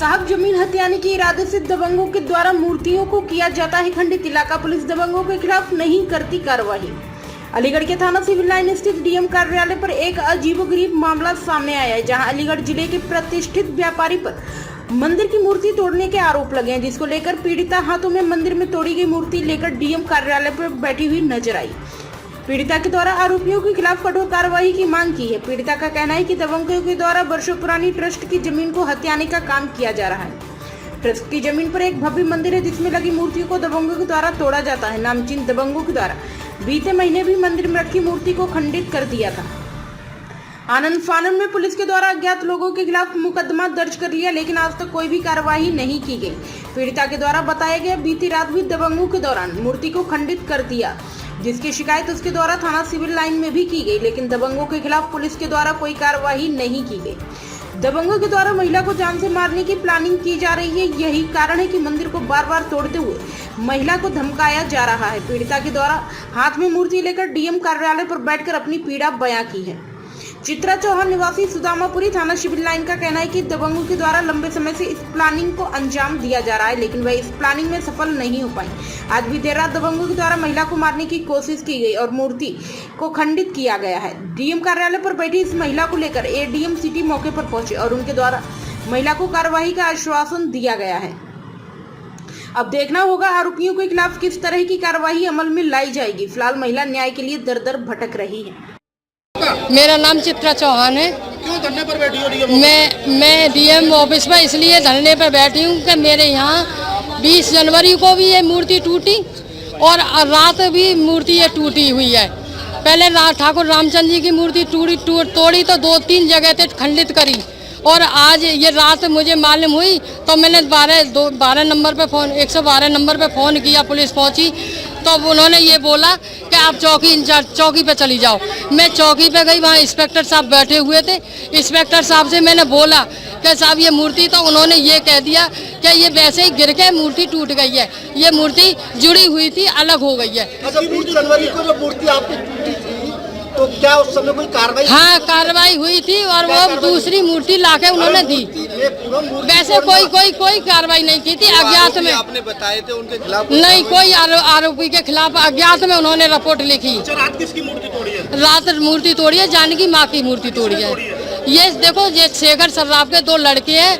साहब जमीन हथियाने के इरादे से दबंगों के द्वारा मूर्तियों को किया जाता है खंडित। इलाका पुलिस दबंगों के खिलाफ नहीं करती कार्रवाई। अलीगढ़ के थाना सिविल लाइन स्थित डीएम कार्यालय पर एक अजीबोगरीब मामला सामने आया है, जहां अलीगढ़ जिले के प्रतिष्ठित व्यापारी पर मंदिर की मूर्ति तोड़ने के आरोप लगे हैं, जिसको लेकर पीड़िता हाथों में मंदिर में तोड़ी गई मूर्ति लेकर डीएम कार्यालय पर बैठी हुई नजर आई। पीड़िता के द्वारा आरोपियों के खिलाफ कठोर कार्रवाई की मांग की है। पीड़िता का कहना है कि दबंगों के द्वारा वर्षों पुरानी ट्रस्ट की जमीन को हथियाने का काम किया जा रहा है। ट्रस्ट की जमीन पर एक भव्य मंदिर है, जिसमें लगी मूर्तियों को दबंगों के द्वारा तोड़ा जाता है। नामचीन दबंगों के द्वारा बीते महीने भी मंदिर में रखी मूर्ति को खंडित कर दिया था। आनंद फानन में पुलिस के द्वारा अज्ञात लोगों के खिलाफ मुकदमा दर्ज कर लिया, लेकिन आज तक कोई भी कार्रवाई नहीं की गई। पीड़िता के द्वारा बताया गया बीती रात भी दबंगों के दौरान मूर्ति को खंडित कर दिया, जिसकी शिकायत उसके द्वारा थाना सिविल लाइन में भी की गई, लेकिन दबंगों के खिलाफ पुलिस के द्वारा कोई कार्रवाई नहीं की गई। दबंगों के द्वारा महिला को जान से मारने की प्लानिंग की जा रही है। यही कारण है कि मंदिर को बार बार तोड़ते हुए महिला को धमकाया जा रहा है। पीड़िता के द्वारा हाथ में मूर्ति लेकर डीएम कार्यालय पर बैठकर अपनी पीड़ा बयां की है। चित्रा चौहान निवासी सुदामापुरी थाना सिविल लाइन का कहना है कि दबंगों के द्वारा लंबे समय से इस प्लानिंग को अंजाम दिया जा रहा है, लेकिन वह इस प्लानिंग में सफल नहीं हो पाई। आज भी देर रात दबंगों के द्वारा महिला को मारने की कोशिश की गई और मूर्ति को खंडित किया गया है। डीएम कार्यालय पर बैठी इस महिला को लेकर एडीएम सिटी मौके पर पहुंचे और उनके द्वारा महिला को कार्रवाई का आश्वासन दिया गया है। अब देखना होगा आरोपियों के खिलाफ किस तरह की कार्रवाई अमल में लाई जाएगी। फिलहाल महिला न्याय के लिए दर दर भटक रही है। मेरा नाम चित्रा चौहान है। क्यों धरने पर बैठी हो? डीएम मैं डीएम ऑफिस में इसलिए धरने पर बैठी हूँ कि मेरे यहाँ 20 जनवरी को भी ये मूर्ति टूटी और रात भी मूर्ति ये टूटी हुई है। पहले ठाकुर रामचंद्र जी की मूर्ति तोड़ी तो 2-3 जगह से खंडित करी, और आज ये रात मुझे मालूम हुई तो मैंने 112 नंबर पे फ़ोन 112 नंबर पे फ़ोन किया। पुलिस पहुंची तो उन्होंने ये बोला कि आप चौकी पे चली जाओ। मैं चौकी पे गई, वहाँ इंस्पेक्टर साहब बैठे हुए थे। इंस्पेक्टर साहब से मैंने बोला कि साहब ये मूर्ति, तो उन्होंने ये कह दिया कि ये वैसे ही गिर के मूर्ति टूट गई है, ये मूर्ति जुड़ी हुई थी, अलग हो गई है। अच्छा, 20 जनवरी को जब मूर्ति आपकी टूटी थी तो क्या उस समय कोई कार्रवाई? हाँ, कार्रवाई हुई थी और वो दूसरी मूर्ति लाके उन्होंने दी। वैसे कोई कार्रवाई नहीं की थी। अज्ञात में आपने बताए थे उनके खिलाफ नहीं, कोई आरोपी के खिलाफ अज्ञात में उन्होंने रिपोर्ट लिखी। रात किसकी मूर्ति तोड़ी है? रात मूर्ति तोड़ी है, जानकी माँ की मूर्ति तोड़ी है। ये देखो, ये शेखर सर्राफ के 2 लड़के हैं,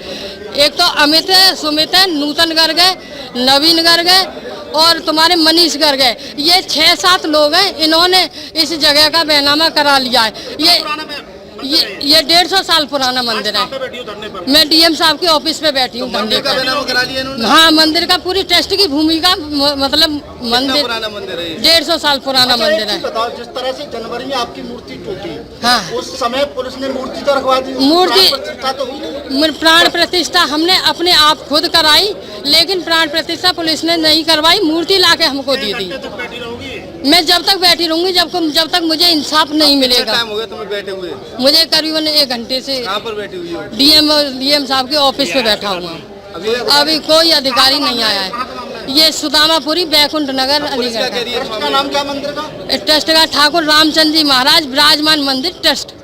एक तो अमित है, सुमित है, नूतन गर्ग है, नवीन गर्ग है और तुम्हारे मनीष गर्ग है। ये 6-7 लोग हैं, इन्होंने इस जगह का बैनामा करा लिया है। ये 150 साल पुराना मंदिर है। मैं डीएम साहब के ऑफिस पे बैठी हूँ। मंदिर का बैनामा करा लिया इन्होंने? हाँ, मंदिर का पूरी ट्रस्ट की भूमि का मतलब मंदिर पुराना मंदिर है, 150 साल पुराना मंदिर है। बताओ, जिस तरह से जनवरी में आपकी मूर्ति टूटी, हाँ, उस समय पुलिस ने मूर्ति तो रखवा दी, प्राण प्रतिष्ठा हमने अपने आप खुद कराई, लेकिन प्राण प्रतिष्ठा पुलिस ने नहीं करवाई, मूर्ति लाके हमको दी थी। मैं जब तक बैठी रहूंगी जब तक मुझे इंसाफ नहीं मिलेगा। टाइम हो गया तुम्हें बैठे हुए? मुझे करीबन 1 घंटे से। कहाँ पर बैठी हुई हो? डीएम साहब के ऑफिस पे बैठा हुआ। अभी कोई अधिकारी नहीं आया है। ये सुदामापुरी बैकुंठ नगर अलीगढ़। का नाम क्या मंदिर का? ट्रस्ट का ठाकुर रामचंद्र जी महाराज विराजमान मंदिर ट्रस्ट।